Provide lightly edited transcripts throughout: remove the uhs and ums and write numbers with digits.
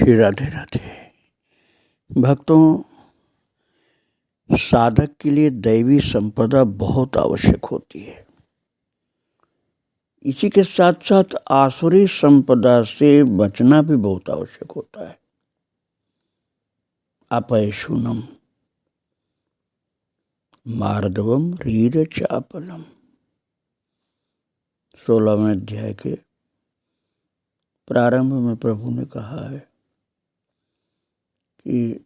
श्री राधे राधे। भक्तों, साधक के लिए दैवी संपदा बहुत आवश्यक होती है। इसी के साथ साथ आसुरी संपदा से बचना भी बहुत आवश्यक होता है। अपैशुनम मार्दवम रीर चापलम, 16वें अध्याय के प्रारंभ में प्रभु ने कहा है कि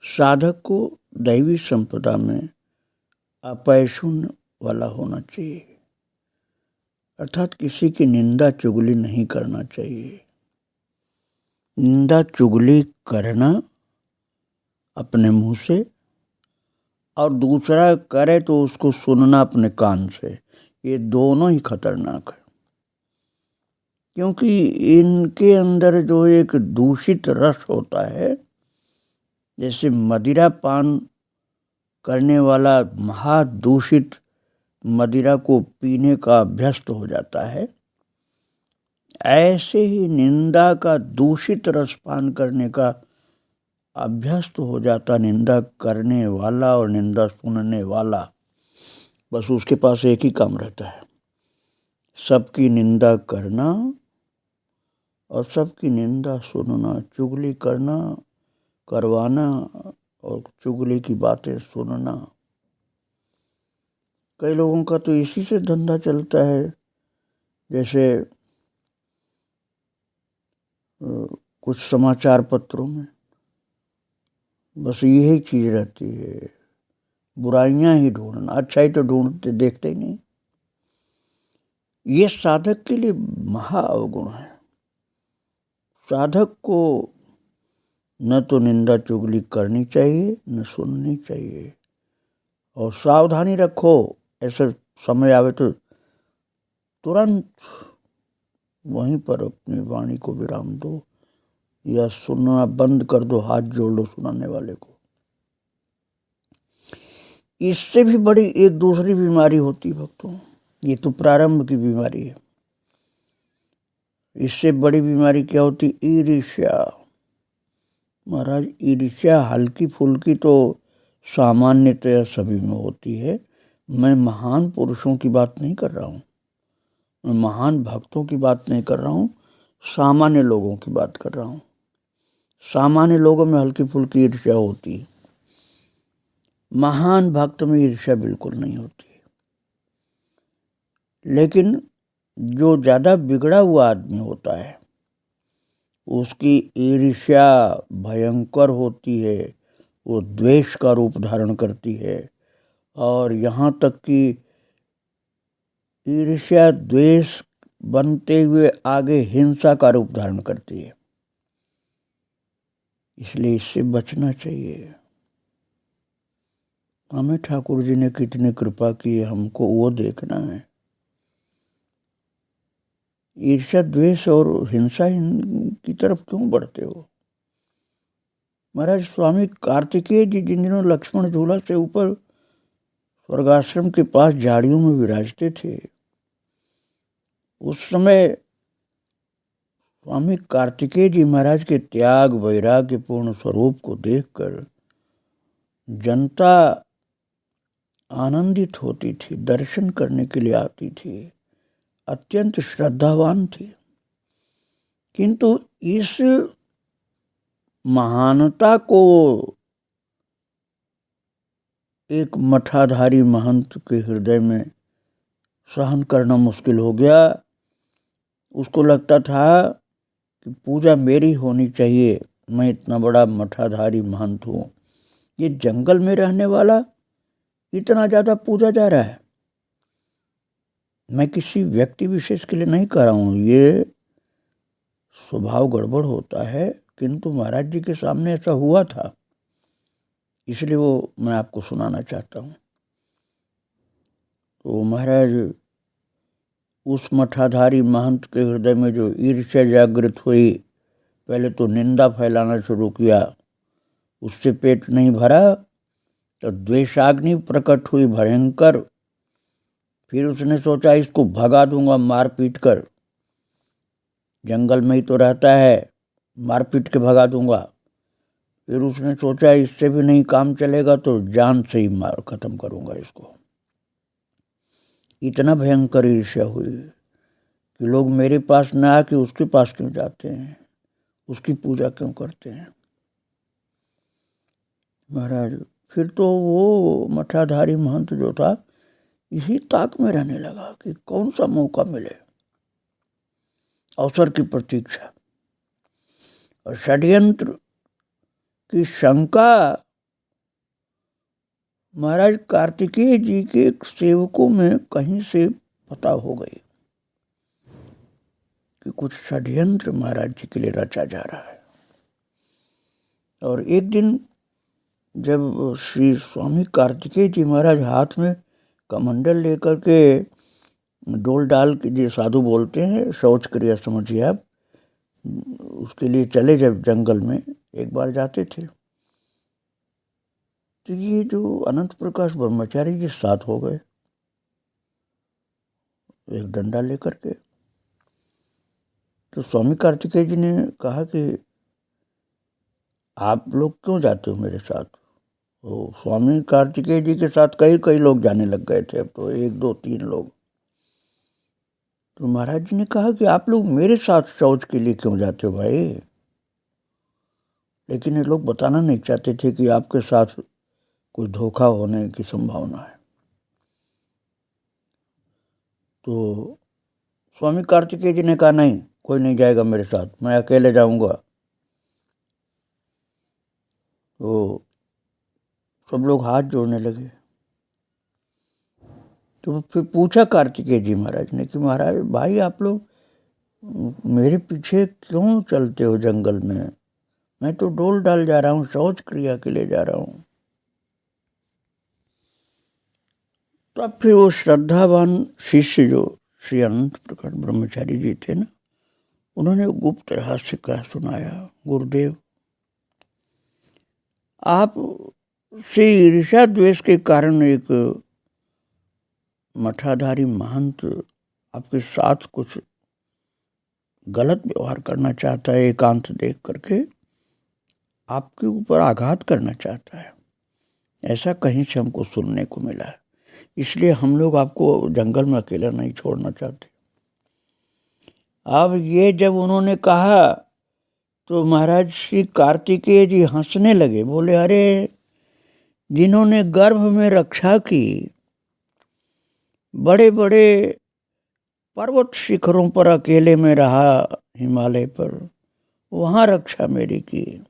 साधक को दैवी संपदा में अपैशुन वाला होना चाहिए, अर्थात किसी की निंदा चुगली नहीं करना चाहिए। निंदा चुगली करना अपने मुंह से और दूसरा करे तो उसको सुनना अपने कान से, ये दोनों ही खतरनाक है। क्योंकि इनके अंदर जो एक दूषित रस होता है, जैसे मदिरा पान करने वाला महादूषित मदिरा को पीने का अभ्यस्त हो जाता है, ऐसे ही निंदा का दूषित रस पान करने का अभ्यस्त हो जाता निंदा करने वाला और निंदा सुनने वाला। बस उसके पास एक ही काम रहता है, सबकी निंदा करना और सबकी निंदा सुनना, चुगली करना, करवाना और चुगली की बातें सुनना। कई लोगों का तो इसी से धंधा चलता है। जैसे कुछ समाचार पत्रों में बस यही चीज रहती है, बुराइयां ही ढूंढना, अच्छाई तो ढूंढते देखते ही नहीं। ये साधक के लिए महा अवगुण है। साधक को न तो निंदा चुगली करनी चाहिए न सुननी चाहिए, और सावधानी रखो, ऐसे समय आवे तो तुरंत वहीं पर अपनी वाणी को विराम दो या सुनना बंद कर दो, हाथ जोड़ लो सुनाने वाले को। इससे भी बड़ी एक दूसरी बीमारी होती भक्तों, ये तो प्रारंभ की बीमारी है। इससे बड़ी बीमारी क्या होती? ईर्ष्या। महाराज, ईर्ष्या हल्की फुल्की तो सामान्यतया सभी में होती है। मैं महान पुरुषों की बात नहीं कर रहा हूँ, मैं महान भक्तों की बात नहीं कर रहा हूँ, सामान्य लोगों की बात कर रहा हूँ। सामान्य लोगों में हल्की फुल्की ईर्ष्या होती है, महान भक्त में ईर्ष्या बिल्कुल नहीं होती। लेकिन जो ज़्यादा बिगड़ा हुआ आदमी होता है उसकी ईर्ष्या भयंकर होती है, वो द्वेष का रूप धारण करती है, और यहाँ तक कि ईर्ष्या द्वेष बनते हुए आगे हिंसा का रूप धारण करती है। इसलिए इससे बचना चाहिए। हमें ठाकुर जी ने कितनी कृपा की, हमको वो देखना है। ईर्ष्या द्वेष और हिंसा की तरफ क्यों बढ़ते हो? महाराज, स्वामी कार्तिकेय जी जिन दिनों लक्ष्मण झूला से ऊपर स्वर्गाश्रम के पास झाड़ियों में विराजते थे, उस समय स्वामी कार्तिकेय जी महाराज के त्याग वैराग्य पूर्ण स्वरूप को देखकर जनता आनंदित होती थी, दर्शन करने के लिए आती थी, अत्यंत श्रद्धावान थी। किंतु इस महानता को एक मठाधारी महंत के हृदय में सहन करना मुश्किल हो गया। उसको लगता था कि पूजा मेरी होनी चाहिए, मैं इतना बड़ा मठाधारी महंत हूँ, ये जंगल में रहने वाला इतना ज़्यादा पूजा जा रहा है। मैं किसी व्यक्ति विशेष के लिए नहीं कर रहा हूँ, ये स्वभाव गड़बड़ होता है, किंतु महाराज जी के सामने ऐसा हुआ था, इसलिए वो मैं आपको सुनाना चाहता हूँ। तो महाराज, उस मठाधारी महंत के हृदय में जो ईर्ष्या जागृत हुई, पहले तो निंदा फैलाना शुरू किया, उससे पेट नहीं भरा तो द्वेषाग्नि प्रकट हुई भयंकर। फिर उसने सोचा इसको भगा दूंगा मार पीट कर, जंगल में ही तो रहता है, मारपीट के भगा दूंगा। फिर उसने सोचा इससे भी नहीं काम चलेगा तो जान से ही मार खत्म करूंगा इसको। इतना भयंकर ईर्ष्या हुई कि लोग मेरे पास न आके उसके पास क्यों जाते हैं, उसकी पूजा क्यों करते हैं। महाराज फिर तो वो मठाधारी महंत जो था इसी ताक में रहने लगा कि कौन सा मौका मिले, अवसर की प्रतीक्षा। और षड्यंत्र की शंका महाराज कार्तिकेय जी के सेवकों में कहीं से पता हो गई कि कुछ षड्यंत्र महाराज जी के लिए रचा जा रहा है। और एक दिन जब श्री स्वामी कार्तिकेय जी महाराज हाथ में कमंडल लेकर के डोल डाल के, जो साधु बोलते हैं शौच क्रिया समझिए आप, उसके लिए चले जब जंगल में एक बार जाते थे, तो ये जो अनंत प्रकाश ब्रह्मचारी जी साथ हो गए एक डंडा लेकर के। तो स्वामी कार्तिकेय जी ने कहा कि आप लोग क्यों जाते हो मेरे साथ। तो स्वामी कार्तिकेय जी के साथ कई लोग जाने लग गए थे, अब तो 1 2 3 लोग। तो महाराज जी ने कहा कि आप लोग मेरे साथ शौच के लिए क्यों जाते हो भाई। लेकिन ये लोग बताना नहीं चाहते थे कि आपके साथ कोई धोखा होने की संभावना है। तो स्वामी कार्तिकेय जी ने कहा नहीं, कोई नहीं जाएगा मेरे साथ, मैं अकेले जाऊंगा। तो सब लोग हाथ जोड़ने लगे। तो फिर पूछा कार्तिकेय जी महाराज ने कि महाराज भाई आप लोग मेरे पीछे क्यों चलते हो जंगल में, मैं तो डोल डाल जा रहा हूँ, शौच क्रिया के लिए जा रहा हूँ। तो अब फिर वो श्रद्धावान शिष्य जो श्री अनंत प्रकाश ब्रह्मचारी जी थे ना, उन्होंने गुप्त रहस्य का सुनाया, गुरुदेव आप से ईर्ष्या द्वेष के कारण एक मठाधारी महंत आपके साथ कुछ गलत व्यवहार करना चाहता है, एकांत देख करके आपके ऊपर आघात करना चाहता है, ऐसा कहीं से हमको सुनने को मिला है। इसलिए हम लोग आपको जंगल में अकेला नहीं छोड़ना चाहते। अब ये जब उन्होंने कहा तो महाराज श्री कार्तिकेय जी हंसने लगे, बोले अरे जिन्होंने गर्भ में रक्षा की, बड़े बड़े पर्वत शिखरों पर अकेले में रहा, हिमालय पर वहाँ रक्षा मेरी की,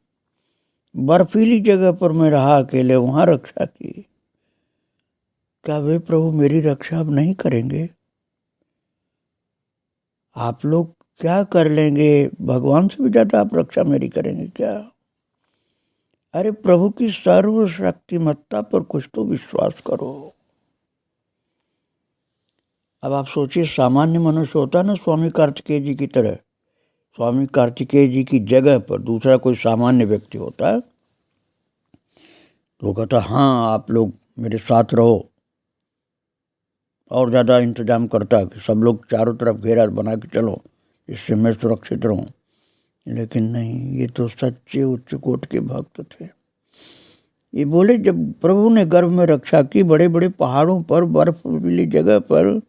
बर्फीली जगह पर मैं रहा अकेले, वहाँ रक्षा की, क्या वे प्रभु मेरी रक्षा अब नहीं करेंगे। आप लोग क्या कर लेंगे, भगवान से भी ज्यादा आप रक्षा मेरी करेंगे क्या। अरे प्रभु की सर्वशक्तिमत्ता पर कुछ तो विश्वास करो। अब आप सोचिए सामान्य मनुष्य होता ना स्वामी कार्तिकेय जी की तरह, स्वामी कार्तिकेय जी की जगह पर दूसरा कोई सामान्य व्यक्ति होता है तो वो कहता हाँ आप लोग मेरे साथ रहो, और ज़्यादा इंतजाम करता कि सब लोग चारों तरफ घेरा बना के चलो इससे मैं सुरक्षित रहूं। लेकिन नहीं, ये तो सच्चे उच्च कोट के भक्त थे। ये बोले जब प्रभु ने गर्भ में रक्षा की, बड़े बड़े पहाड़ों पर, बर्फीली जगह पर,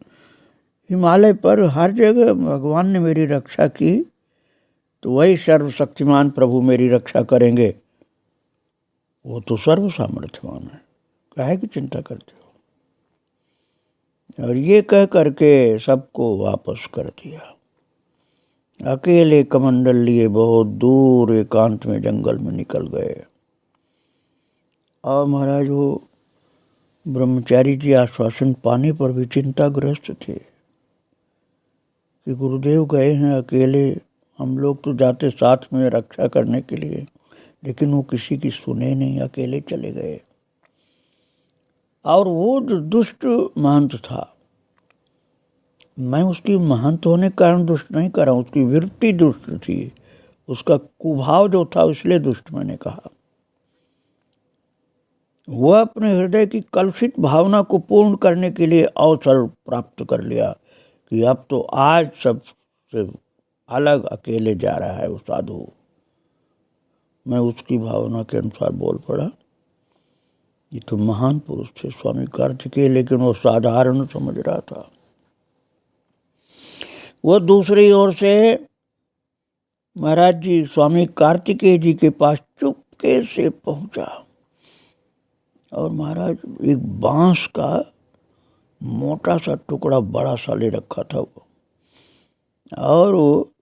हिमालय पर, हर जगह भगवान ने मेरी रक्षा की, तो वही सर्वशक्तिमान प्रभु मेरी रक्षा करेंगे। वो तो सर्व सामर्थ्यवान है, काहे की चिंता करते हो। और ये कह करके सबको वापस कर दिया। अकेले कमंडल लिए बहुत दूर एकांत में जंगल में निकल गए। और महाराज वो ब्रह्मचारी जी आश्वासन पाने पर भी चिंताग्रस्त थे कि गुरुदेव गए हैं अकेले, हम लोग तो जाते साथ में रक्षा करने के लिए, लेकिन वो किसी की सुने नहीं, अकेले चले गए। और वो जो दुष्ट महंत था, मैं उसकी महंत होने के कारण दुष्ट नहीं कर रहा हूँ, उसकी वृत्ति दुष्ट थी, उसका कुभाव जो था इसलिए दुष्ट मैंने कहा। वह अपने हृदय की कलुषित भावना को पूर्ण करने के लिए अवसर प्राप्त कर लिया कि अब तो आज सबसे अलग अकेले जा रहा है वो साधु, मैं उसकी भावना के अनुसार बोल पड़ा। ये तो महान पुरुष थे स्वामी कार्तिकेय, लेकिन वो साधारण समझ रहा था। वो दूसरी ओर से महाराज जी स्वामी कार्तिकेय जी के पास चुपके से पहुंचा और महाराज एक बांस का मोटा सा टुकड़ा बड़ा सा ले रखा था वो, और वो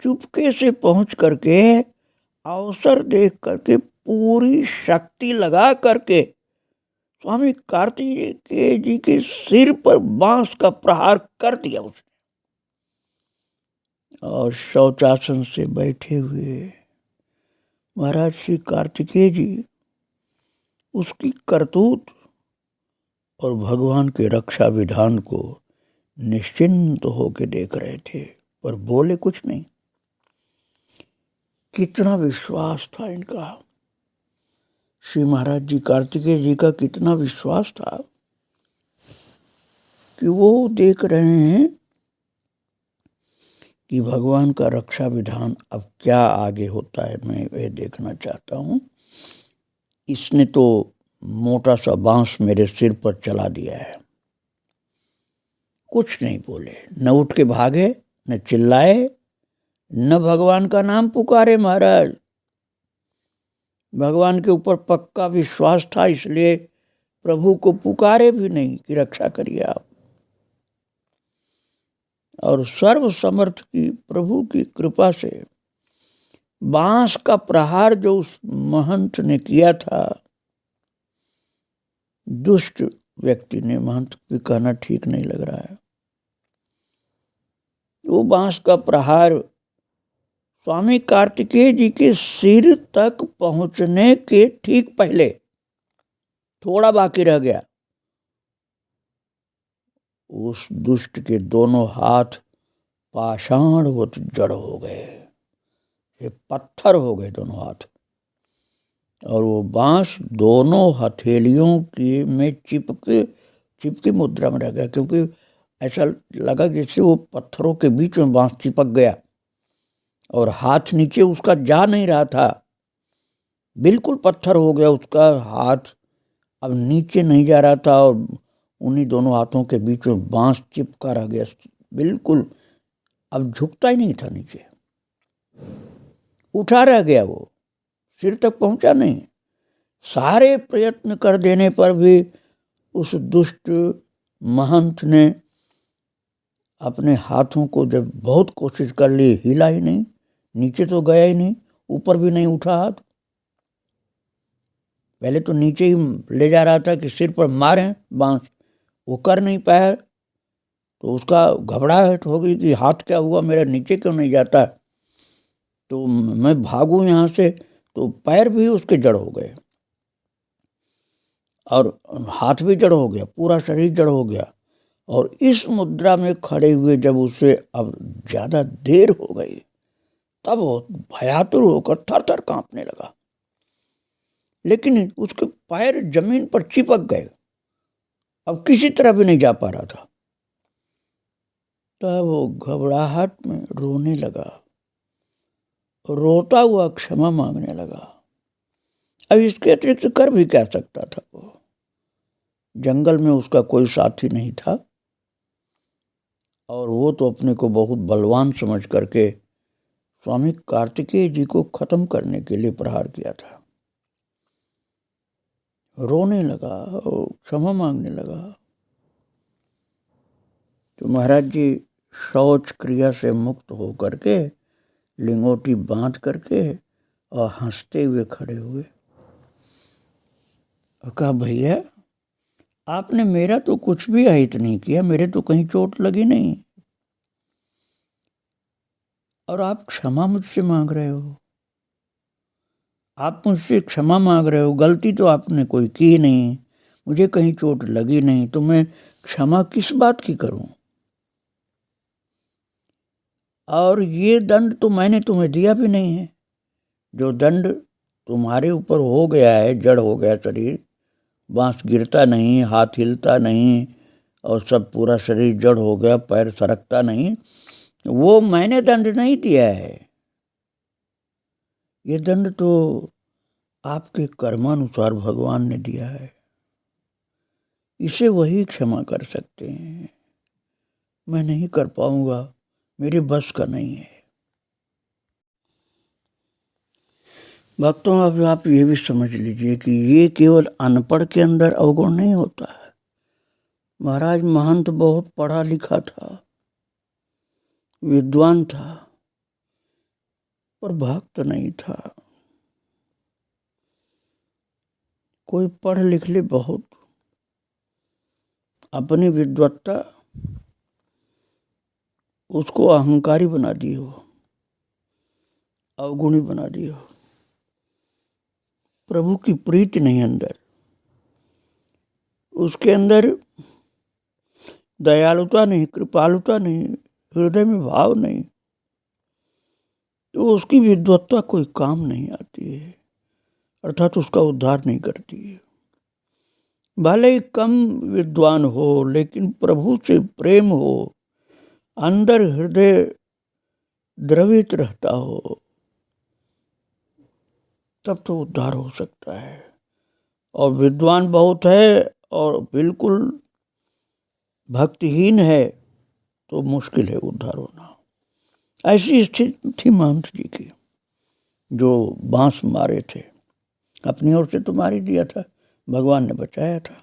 चुपके से पहुंच करके अवसर देख करके पूरी शक्ति लगा करके स्वामी कार्तिकेय जी के सिर पर बांस का प्रहार कर दिया उसने। और शौचासन से बैठे हुए महाराज श्री कार्तिकेय जी उसकी करतूत और भगवान के रक्षा विधान को निश्चिंत होकर देख रहे थे, पर बोले कुछ नहीं। कितना विश्वास था इनका, श्री महाराज जी कार्तिकेय जी का कितना विश्वास था कि वो देख रहे हैं कि भगवान का रक्षा विधान अब क्या आगे होता है, मैं ये देखना चाहता हूँ। इसने तो मोटा सा बांस मेरे सिर पर चला दिया है। कुछ नहीं बोले, न उठ के भागे, न चिल्लाए, न भगवान का नाम पुकारे। महाराज भगवान के ऊपर पक्का विश्वास था, इसलिए प्रभु को पुकारे भी नहीं कि रक्षा करिए आप। और सर्व समर्थ की प्रभु की कृपा से बांस का प्रहार जो उस महंत ने किया था, दुष्ट व्यक्ति ने, महंत भी कहना ठीक नहीं लग रहा है, वो बांस का प्रहार स्वामी कार्तिकेय जी के सिर तक पहुंचने के ठीक पहले थोड़ा बाकी रह गया। उस दुष्ट के दोनों हाथ पाषाणवत जड़ हो गए, ये पत्थर हो गए दोनों हाथ, और वो बांस दोनों हथेलियों की में चिपकी मुद्रा में रह गया, क्योंकि ऐसा लगा जैसे वो पत्थरों के बीच में बांस चिपक गया और हाथ नीचे उसका जा नहीं रहा था, बिल्कुल पत्थर हो गया उसका हाथ, अब नीचे नहीं जा रहा था और उन्हीं दोनों हाथों के बीच में बांस चिपका रह गया, बिल्कुल अब झुकता ही नहीं था नीचे, उठा रह गया, वो सिर तक पहुंचा नहीं। सारे प्रयत्न कर देने पर भी उस दुष्ट महंत ने अपने हाथों को जब बहुत कोशिश कर ली, हिला ही नहीं, नीचे तो गया ही नहीं, ऊपर भी नहीं उठा हाथ। पहले तो नीचे ही ले जा रहा था कि सिर पर मारें बांस, वो कर नहीं पाया, तो उसका घबराहट हो गई कि हाथ क्या हुआ मेरा, नीचे क्यों नहीं जाता, तो मैं भागूं यहाँ से, तो पैर भी उसके जड़ हो गए और हाथ भी जड़ हो गया, पूरा शरीर जड़ हो गया। और इस मुद्रा में खड़े हुए जब उसे अब ज्यादा देर हो गई, तब वो भयातुर होकर थर थर कांपने लगा, लेकिन उसके पैर जमीन पर चिपक गए, अब किसी तरह भी नहीं जा पा रहा था। तब वो घबराहट में रोने लगा, रोता हुआ क्षमा मांगने लगा। अब इसके अतिरिक्त कर भी क्या सकता था वो, जंगल में उसका कोई साथी नहीं था, और वो तो अपने को बहुत बलवान समझ करके स्वामी कार्तिकेय जी को खत्म करने के लिए प्रहार किया था। रोने लगा और क्षमा मांगने लगा। तो महाराज जी शौच क्रिया से मुक्त हो करके लिंगोटी बांध करके और हंसते हुए खड़े हुए और कहा, भैया आपने मेरा तो कुछ भी अहित नहीं किया, मेरे तो कहीं चोट लगी नहीं, और आप क्षमा मुझसे मांग रहे हो, आप मुझसे क्षमा मांग रहे हो, गलती तो आपने कोई की नहीं, मुझे कहीं चोट लगी नहीं, तो मैं क्षमा किस बात की करूं, और ये दंड तो मैंने तुम्हें दिया भी नहीं है, जो दंड तुम्हारे ऊपर हो गया है, जड़ हो गया शरीर, बांस गिरता नहीं, हाथ हिलता नहीं, और सब पूरा शरीर जड़ हो गया, पैर सरकता नहीं, वो मैंने दंड नहीं दिया है, ये दंड तो आपके कर्मानुसार भगवान ने दिया है, इसे वही क्षमा कर सकते हैं। मैं नहीं कर पाऊंगा, मेरे बस का नहीं है। भक्तों, अब आप ये भी समझ लीजिए कि ये केवल अनपढ़ के अंदर अवगुण नहीं होता है। महाराज महंत बहुत पढ़ा लिखा था, विद्वान था, पर भक्त नहीं था। कोई पढ़ लिख ले बहुत, अपनी विद्वत्ता उसको अहंकारी बना दी हो, अवगुणी बना दी हो, प्रभु की प्रीति नहीं अंदर, उसके अंदर दयालुता नहीं, कृपालुता नहीं, हृदय में भाव नहीं, तो उसकी विद्वत्ता कोई काम नहीं आती है, अर्थात उसका उद्धार नहीं करती है। भले ही कम विद्वान हो, लेकिन प्रभु से प्रेम हो, अंदर हृदय द्रवित रहता हो, तब तो उद्धार हो सकता है। और विद्वान बहुत है और बिल्कुल भक्तिहीन है तो मुश्किल है उद्धार होना। ऐसी स्थिति थी महंत जी की, जो बांस मारे थे, अपनी ओर से तो मार ही दिया था, भगवान ने बचाया था।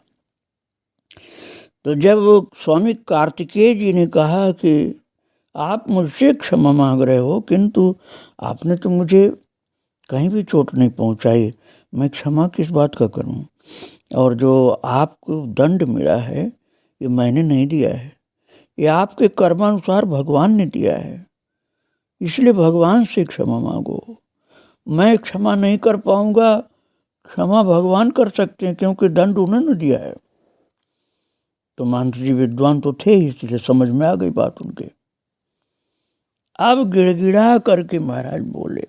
तो जब स्वामी कार्तिकेय जी ने कहा कि आप मुझसे क्षमा मांग रहे हो, किंतु आपने तो मुझे कहीं भी चोट नहीं पहुंचाई, मैं क्षमा किस बात का करूं? और जो आपको दंड मिला है ये मैंने नहीं दिया है, ये आपके कर्मानुसार भगवान ने दिया है, इसलिए भगवान से क्षमा मांगो। मैं क्षमा नहीं कर पाऊंगा, क्षमा भगवान कर सकते हैं, क्योंकि दंड उन्होंने दिया है। तो महंत जी विद्वान तो थे ही, इसलिए समझ में आ गई बात उनके। अब गिड़गिड़ा करके महाराज बोले,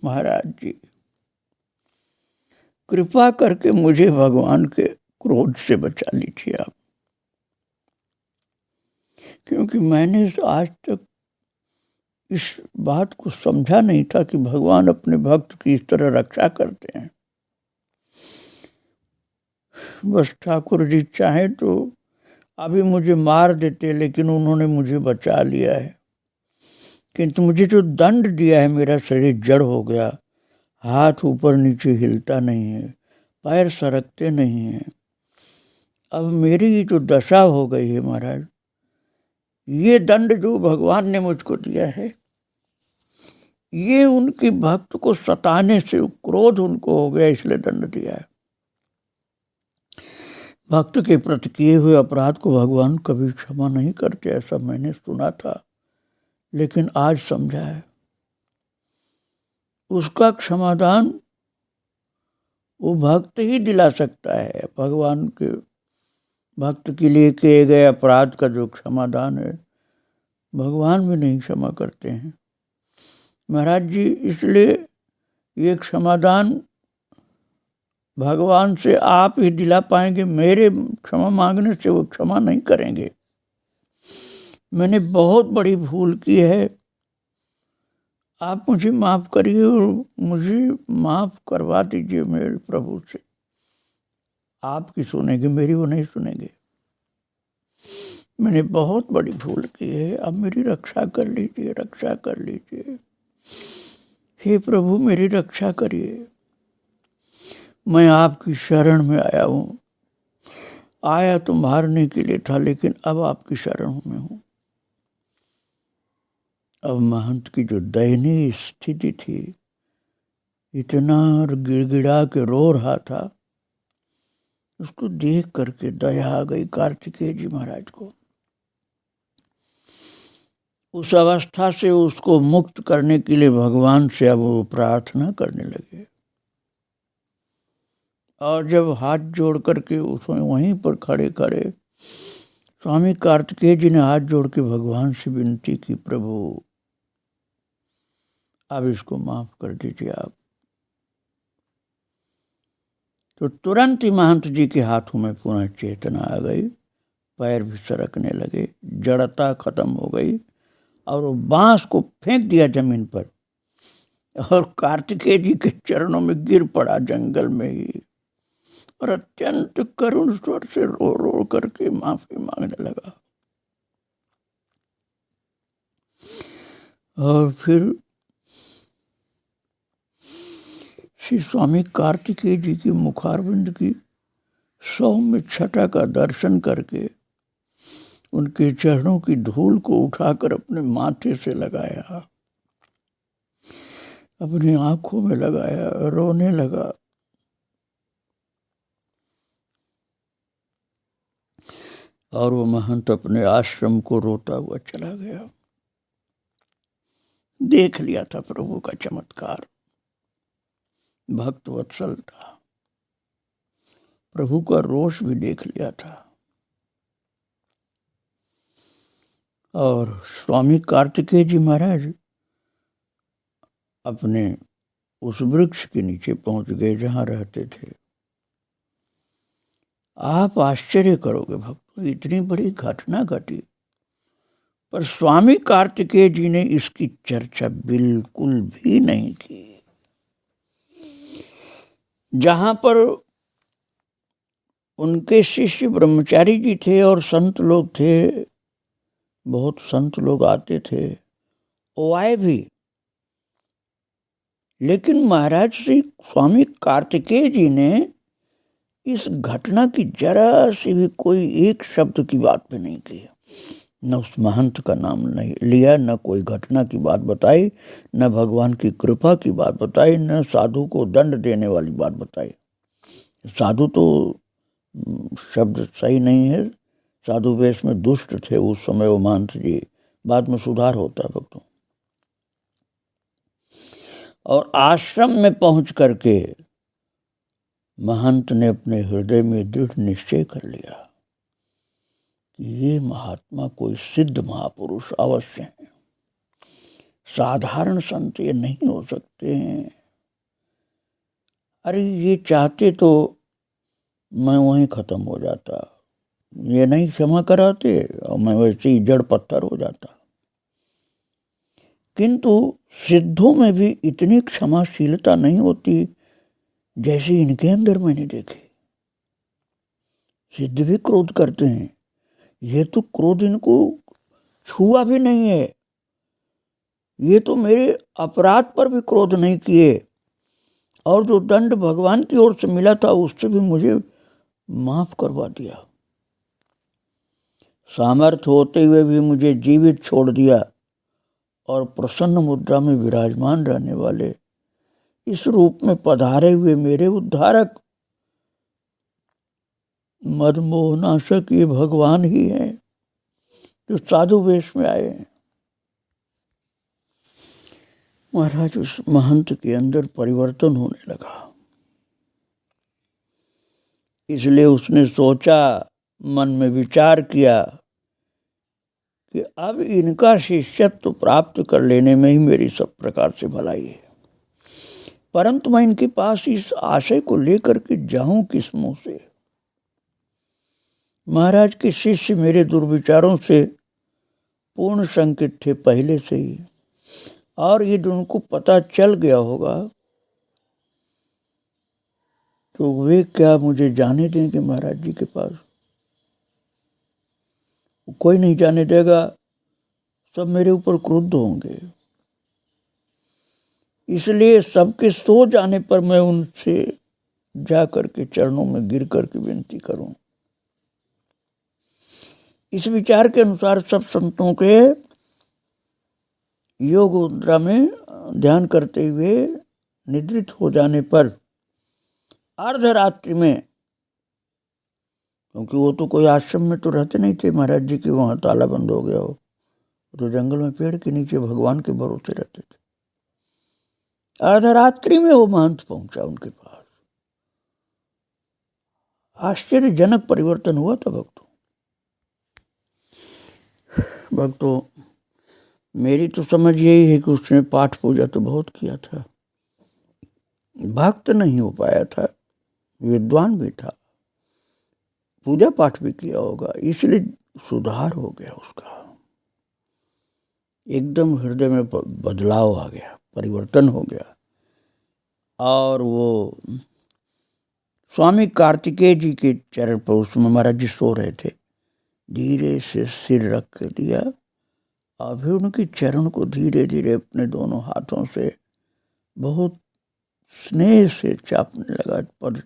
महाराज जी कृपा करके मुझे भगवान के क्रोध से बचा लीजिए आप, क्योंकि मैंने आज तक इस बात को समझा नहीं था कि भगवान अपने भक्त की इस तरह रक्षा करते हैं। बस ठाकुर जी चाहे तो अभी मुझे मार देते, लेकिन उन्होंने मुझे बचा लिया है। किंतु मुझे जो दंड दिया है, मेरा शरीर जड़ हो गया, हाथ ऊपर नीचे हिलता नहीं है, पैर सरकते नहीं हैं। अब मेरी जो दशा हो गई है महाराज, ये दंड जो भगवान ने मुझको दिया है, ये उनके भक्त को सताने से क्रोध उनको हो गया, इसलिए दंड दिया है। भक्त के प्रति किए हुए अपराध को भगवान कभी क्षमा नहीं करते, ऐसा मैंने सुना था, लेकिन आज समझा है। उसका क्षमादान वो भक्त ही दिला सकता है। भगवान के भक्त के लिए किए गए अपराध का जो क्षमादान है, भगवान भी नहीं क्षमा करते हैं महाराज जी। इसलिए ये क्षमादान भगवान से आप ही दिला पाएंगे, मेरे क्षमा मांगने से वो क्षमा नहीं करेंगे। मैंने बहुत बड़ी भूल की है, आप मुझे माफ़ करिए और मुझे माफ़ करवा दीजिए मेरे प्रभु से। आपकी सुनेंगे, मेरी वो नहीं सुनेंगे। मैंने बहुत बड़ी भूल की है, अब मेरी रक्षा कर लीजिए, रक्षा कर लीजिए। हे प्रभु मेरी रक्षा करिए, मैं आपकी शरण में आया हूँ। आया तो मारने के लिए था, लेकिन अब आपकी शरण में हूँ। अब महंत की जो दयनीय स्थिति थी, इतना गिड़गिड़ा के रो रहा था, उसको देख करके दया आ गई कार्तिकेय जी महाराज को। उस अवस्था से उसको मुक्त करने के लिए भगवान से अब वो प्रार्थना करने लगे। और जब हाथ जोड़ करके उसमें वहीं पर खड़े खड़े स्वामी कार्तिकेय जी ने हाथ जोड़ के भगवान से विनती की, प्रभु अब इसको माफ कर दीजिए आप। तो तुरंत ही महंत जी के हाथों में पुनः चेतना आ गई, पैर भी सरकने लगे, जड़ता खत्म हो गई, और वो बांस को फेंक दिया जमीन पर और कार्तिकेय जी के चरणों में गिर पड़ा जंगल में ही, और अत्यंत करुण स्वर से रो रो करके माफी मांगने लगा। और फिर श्री स्वामी कार्तिकेय जी की मुखारविंद की सौम्य छटा का दर्शन करके उनके चरणों की धूल को उठाकर अपने माथे से लगाया, अपनी आंखों में लगाया, रोने लगा। और वो महंत अपने आश्रम को रोता हुआ चला गया। देख लिया था प्रभु का चमत्कार, भक्त वत्सल था, प्रभु का रोष भी देख लिया था। और स्वामी कार्तिकेय जी महाराज अपने उस वृक्ष के नीचे पहुंच गए जहां रहते थे। आप आश्चर्य करोगे भक्तों, इतनी बड़ी घटना घटी, पर स्वामी कार्तिकेय जी ने इसकी चर्चा बिल्कुल भी नहीं की। जहां पर उनके शिष्य ब्रह्मचारी जी थे और संत लोग थे, बहुत संत लोग आते थे, वो आए भी, लेकिन महाराज श्री स्वामी कार्तिकेय जी ने इस घटना की जरा सी भी कोई एक शब्द की बात भी नहीं की। न उस महंत का नाम नहीं लिया, न कोई घटना की बात बताई, न भगवान की कृपा की बात बताई, न साधु को दंड देने वाली बात बताई। साधु तो शब्द सही नहीं है, साधु वेश में दुष्ट थे उस समय वो महंत जी, बाद में सुधार होता है भक्तों। और आश्रम में पहुंच करके महंत ने अपने हृदय में दृढ़ निश्चय कर लिया कि ये महात्मा कोई सिद्ध महापुरुष अवश्य हैं, साधारण संत ये नहीं हो सकते हैं। अरे ये चाहते तो मैं वहीं खत्म हो जाता, ये नहीं क्षमा कराते और मैं वैसे ही जड़ पत्थर हो जाता। किंतु सिद्धों में भी इतनी क्षमाशीलता नहीं होती जैसे इनके अंदर मैंने देखे। सिद्ध भी क्रोध करते हैं, ये तो क्रोध इनको छुआ भी नहीं है, ये तो मेरे अपराध पर भी क्रोध नहीं किए, और जो दंड भगवान की ओर से मिला था उससे भी मुझे माफ करवा दिया। सामर्थ्य होते हुए भी मुझे जीवित छोड़ दिया, और प्रसन्न मुद्रा में विराजमान रहने वाले इस रूप में पधारे हुए मेरे उद्धारक मदमोहनाशक ये भगवान ही हैं जो साधु वेश में आए हैं। महाराज उस महंत के अंदर परिवर्तन होने लगा, इसलिए उसने सोचा, मन में विचार किया कि अब इनका शिष्यत्व प्राप्त कर लेने में ही मेरी सब प्रकार से भलाई है, परंतु मैं इनके पास इस आशय को लेकर के जाऊं किस मुंह से। महाराज के शिष्य मेरे दुर्विचारों से पूर्ण संकित थे पहले से ही, और यदि उनको पता चल गया होगा तो वे क्या मुझे जाने देंगे महाराज जी के पास? कोई नहीं जाने देगा, सब मेरे ऊपर क्रुद्ध होंगे। इसलिए सबके सो जाने पर मैं उनसे जा करके चरणों में गिर करके विनती करूं। इस विचार के अनुसार सब संतों के योग मुद्रा में ध्यान करते हुए निद्रित हो जाने पर अर्धरात्रि में, क्योंकि वो तो कोई आश्रम में तो रहते नहीं थे महाराज जी के, वहाँ ताला बंद हो गया हो, तो जंगल में पेड़ के नीचे भगवान के भरोसे रहते थे। अर्धरात्रि में वो महंत पहुंचा उनके पास। आश्चर्यजनक परिवर्तन हुआ था भक्तों। मेरी तो समझ यही है कि उसने पाठ पूजा तो बहुत किया था, भक्त नहीं हो पाया था, विद्वान भी था, पूजा पाठ भी किया होगा, इसलिए सुधार हो गया उसका, एकदम हृदय में बदलाव आ गया। परिवर्तन हो गया। और वो स्वामी कार्तिकेय जी के चरण पर उस समय महाराज जी सो रहे थे, धीरे से सिर रख दिया और फिर उनके चरण को धीरे धीरे अपने दोनों हाथों से बहुत स्नेह से चापने लगा, पर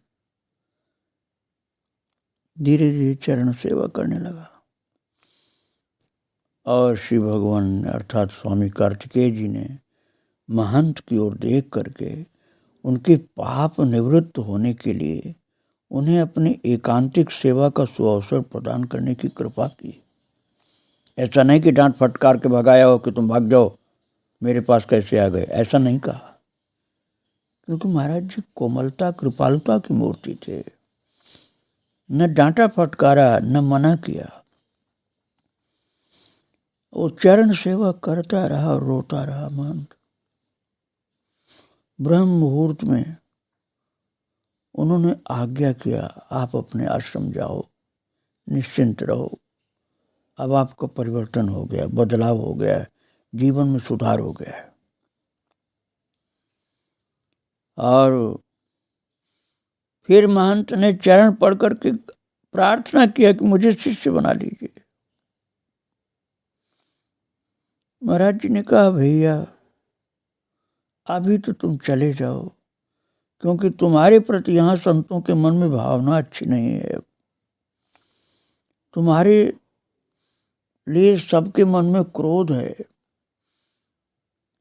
धीरे धीरे चरण सेवा करने लगा। और श्री भगवान अर्थात स्वामी कार्तिकेय जी ने महंत की ओर देख करके उनके पाप निवृत्त होने के लिए उन्हें अपनी एकांतिक सेवा का सुअवसर प्रदान करने की कृपा की। ऐसा नहीं कि डांट फटकार के भगाया हो कि तुम भाग जाओ, मेरे पास कैसे आ गए, ऐसा नहीं कहा। क्योंकि महाराज जी कोमलता कृपालुता की मूर्ति थे, न डांटा फटकारा न मना किया। वो चरण सेवा करता रहा और रोता रहा। महंत ब्रह्म मुहूर्त में उन्होंने आज्ञा किया, आप अपने आश्रम जाओ, निश्चिंत रहो, अब आपका परिवर्तन हो गया, बदलाव हो गया, जीवन में सुधार हो गया। और फिर महंत ने चरण पढ़ करके प्रार्थना किया कि मुझे शिष्य बना लीजिए। महाराज जी ने कहा, भैया अभी तो तुम चले जाओ, क्योंकि तुम्हारे प्रति यहाँ संतों के मन में भावना अच्छी नहीं है। तुम्हारे लिए सबके मन में क्रोध है,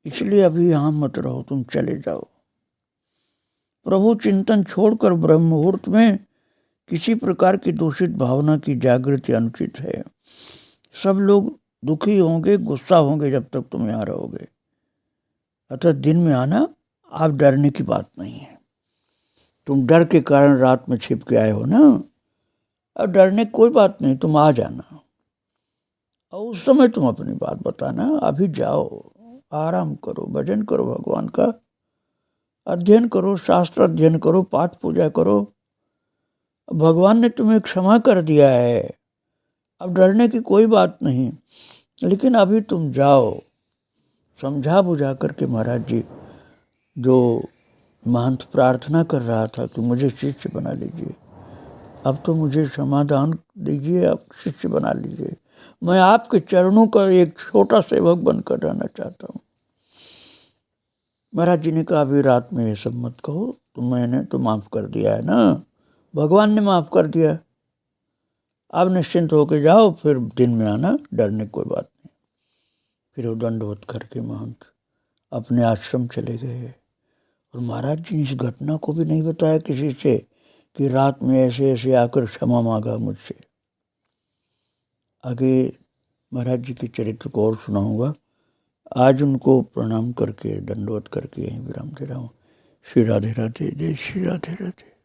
इसलिए अभी यहाँ मत रहो, तुम चले जाओ। प्रभु चिंतन छोड़कर ब्रह्म मुहूर्त में किसी प्रकार की दूषित भावना की जागृति अनुचित है। सब लोग दुखी होंगे, गुस्सा होंगे जब तक तुम यहाँ रहोगे। अतः दिन में आना, आप डरने की बात नहीं है। तुम डर के कारण रात में छिप के आए हो ना, अब डरने कोई बात नहीं, तुम आ जाना और उस समय तुम अपनी बात बताना। अभी जाओ, आराम करो, भजन करो, भगवान का अध्ययन करो, शास्त्र अध्ययन करो, पाठ पूजा करो। भगवान ने तुम्हें क्षमा कर दिया है, अब डरने की कोई बात नहीं। लेकिन अभी तुम जाओ। समझा बुझा करके महाराज जी, जो महंत प्रार्थना कर रहा था कि मुझे शिष्य बना लीजिए, अब तो मुझे समाधान दीजिए, आप शिष्य बना लीजिए, मैं आपके चरणों का एक छोटा सेवक बनकर रहना चाहता हूँ। महाराज जी ने कहा, अभी रात में ये सब मत कहो, तो मैंने तो माफ़ कर दिया है ना, भगवान ने माफ़ कर दिया, आप निश्चिंत होकर जाओ, फिर दिन में आना, डरने की कोई बात नहीं। फिर वो दंडवत करके महंत अपने आश्रम चले गए। और महाराज जी ने इस घटना को भी नहीं बताया किसी से कि रात में ऐसे ऐसे आकर क्षमा मांगा मुझसे। आगे महाराज जी के चरित्र को और सुनाऊंगा। आज उनको प्रणाम करके, दंडवत करके यहीं विराम दे रहा हूँ। श्री राधे राधे, जय श्री राधे राधे।